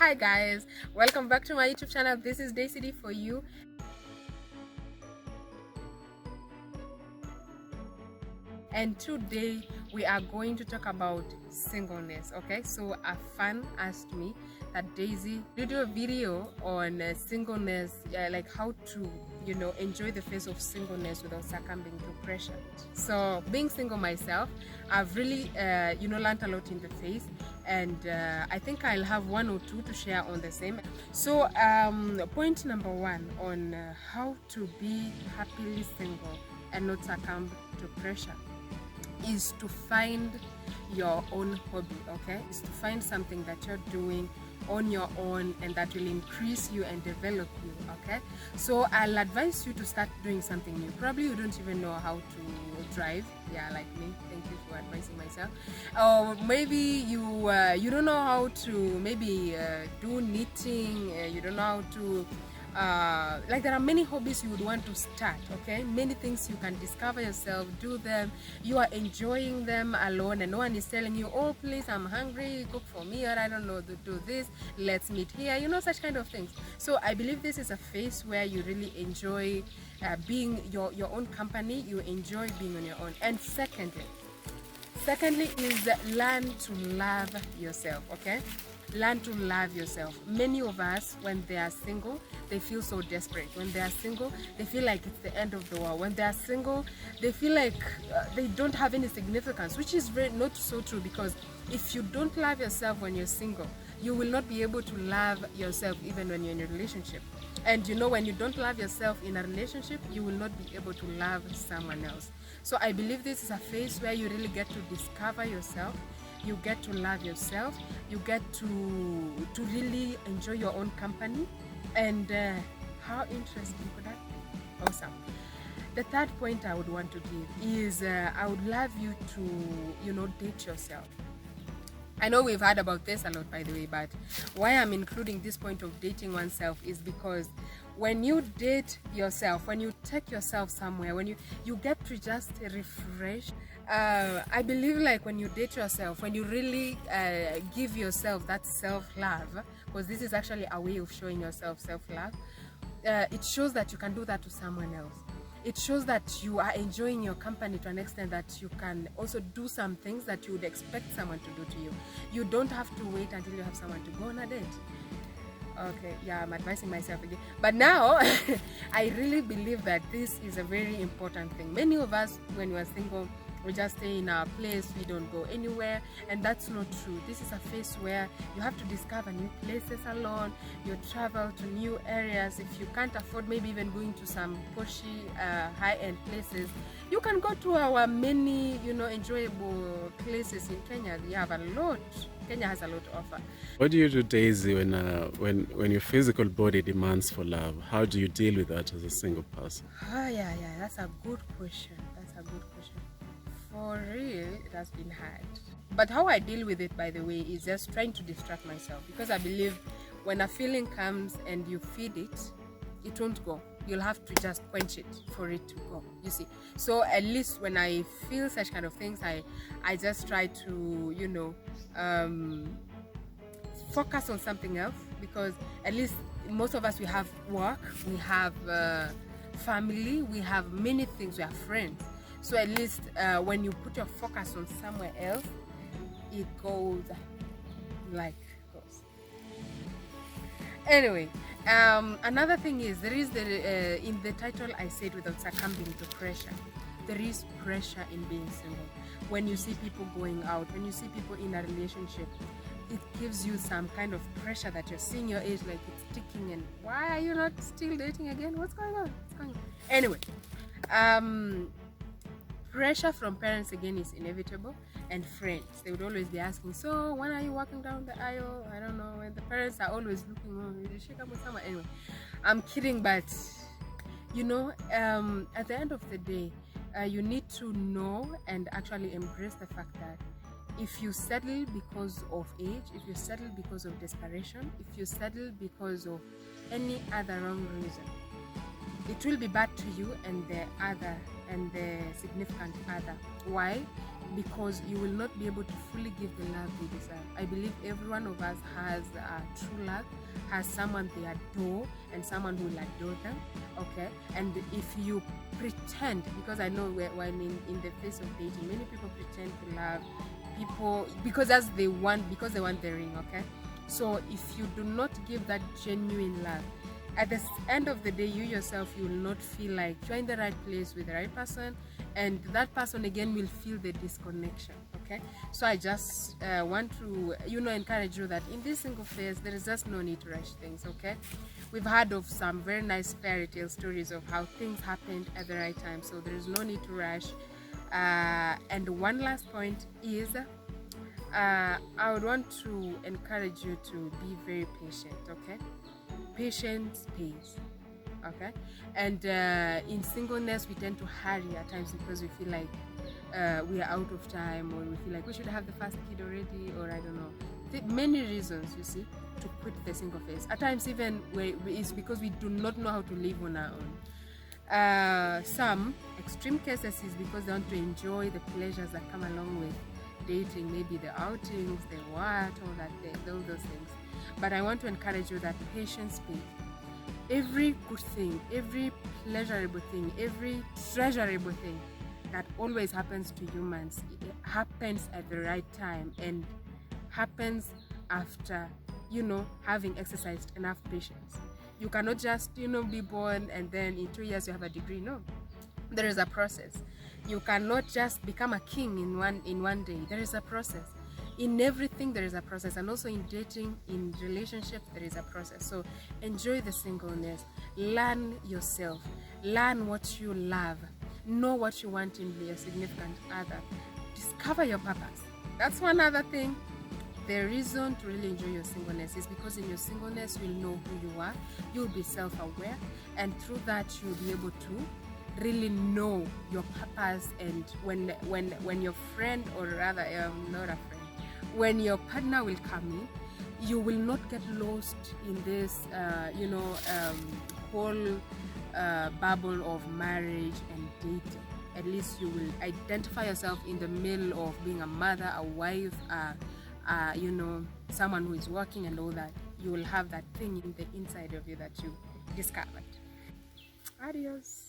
Hi guys, welcome back to my YouTube channel. This is Daisy for you. And today we are going to talk about singleness. Okay, so a fan asked me that Daisy, do you do a video on singleness, like how to enjoy the phase of singleness without succumbing to pressure. So being single myself, I've really learned a lot in the phase, and I think I'll have one or two to share on the same. So point number one on how to be happily single and not succumb to pressure is to find your own hobby. Okay, is to find something that you're doing on your own and that will increase you and develop you. Okay, so I'll advise you to start doing something new. Probably you don't even know how to drive, like me. Thank you for advising myself. Or maybe you don't know how to maybe do knitting. You don't know how to like there are many hobbies you would want to start. Okay, many things you can discover yourself, do them, you are enjoying them alone and no one is telling you, oh please, I'm hungry, cook for me, or I don't know, do this, let's meet here, such kind of things. So I believe this is a phase where you really enjoy being your own company, you enjoy being on your own. And secondly is learn to love yourself. Okay, learn to love yourself. Many of us, when they are single, they feel so desperate. When they are single, they feel like it's the end of the world. When they are single, they feel like they don't have any significance, which is not so true, because if you don't love yourself when you're single, you will not be able to love yourself even when you're in a relationship. And when you don't love yourself in a relationship, you will not be able to love someone else. So I believe this is a phase where you really get to discover yourself, you get to love yourself, you get to really enjoy your own company. And how interesting could that be? Awesome. The third point I would want to give is I would love you to date yourself. I know we've heard about this a lot, by the way, but why I'm including this point of dating oneself is because when you date yourself, when you take yourself somewhere, when you get to just refresh, I believe like when you date yourself, when you really give yourself that self-love, because this is actually a way of showing yourself self-love, it shows that you can do that to someone else. It shows that you are enjoying your company to an extent that you can also do some things that you would expect someone to do to you. You don't have to wait until you have someone to go on a date. Okay, yeah, I'm advising myself again. But now, I really believe that this is a very important thing. Many of us, when we are single, we just stay in our place, we don't go anywhere, and that's not true. This is a phase where you have to discover new places alone, you travel to new areas. If you can't afford maybe even going to some poshy, high-end places, you can go to our many, enjoyable places in Kenya. We have a lot. Kenya has a lot to offer. What do you do, Daisy, when your physical body demands for love? How do you deal with that as a single person? Yeah, that's a good question. For real, it has been hard. But how I deal with it, by the way, is just trying to distract myself, because I believe when a feeling comes and you feed it, it won't go. You'll have to just quench it for it to go, you see. So at least when I feel such kind of things, I just try to focus on something else, because at least most of us, we have work, we have family, we have many things, we have friends. So at least when you put your focus on somewhere else, it goes like this. Anyway, another thing is, there is in the title I said without succumbing to pressure. There is pressure in being single. When you see people going out, when you see people in a relationship, it gives you some kind of pressure that you're seeing your age like it's ticking, and why are you not still dating again? What's going on? Anyway, pressure from parents again is inevitable, and friends, they would always be asking, so when are you walking down the aisle? I don't know, and the parents are always looking, you shake up with someone. Anyway, I'm kidding, but at the end of the day, you need to know and actually embrace the fact that if you settle because of age, if you settle because of desperation, if you settle because of any other wrong reason, it will be bad to you and the significant other. Why? because you will not be able to fully give the love they deserve. I believe every one of us has true love, has someone they adore and someone who will adore them, okay? And if you pretend, because I know when in the face of dating, many people pretend to love people because they want the ring, okay? So if you do not give that genuine love, at the end of the day, you yourself, you will not feel like you're in the right place with the right person, and that person again will feel the disconnection, okay? So I just want to encourage you that in this single phase there is just no need to rush things, okay? We've heard of some very nice fairy tale stories of how things happened at the right time, so there is no need to rush. And one last point is I would want to encourage you to be very patient, okay? Patience pays, okay? And in singleness, we tend to hurry at times because we feel like we are out of time, or we feel like we should have the first kid already, or I don't know. Many reasons, you see, to quit the single phase. At times, even it's because we do not know how to live on our own. Some extreme cases is because they want to enjoy the pleasures that come along with dating, maybe the outings, the what, all those things. But I want to encourage you that patience pays. Every good thing, every pleasurable thing, every treasurable thing that always happens to humans, it happens at the right time and happens after, having exercised enough patience. You cannot just, be born and then in 2 years you have a degree. No, there is a process. You cannot just become a king in one day. There is a process. In everything there is a process, and also in dating, in relationships, there is a process. So enjoy the singleness, learn yourself, learn what you love, know what you want in your significant other, discover your purpose. That's one other thing. The reason to really enjoy your singleness is because in your singleness you'll know who you are, you'll be self-aware, and through that you'll be able to really know your purpose. And when your friend, or rather not a friend, when your partner will come in, you will not get lost in this whole bubble of marriage and dating. At least you will identify yourself in the middle of being a mother, a wife, someone who is working and all that. You will have that thing in the inside of you that you discovered. Adios.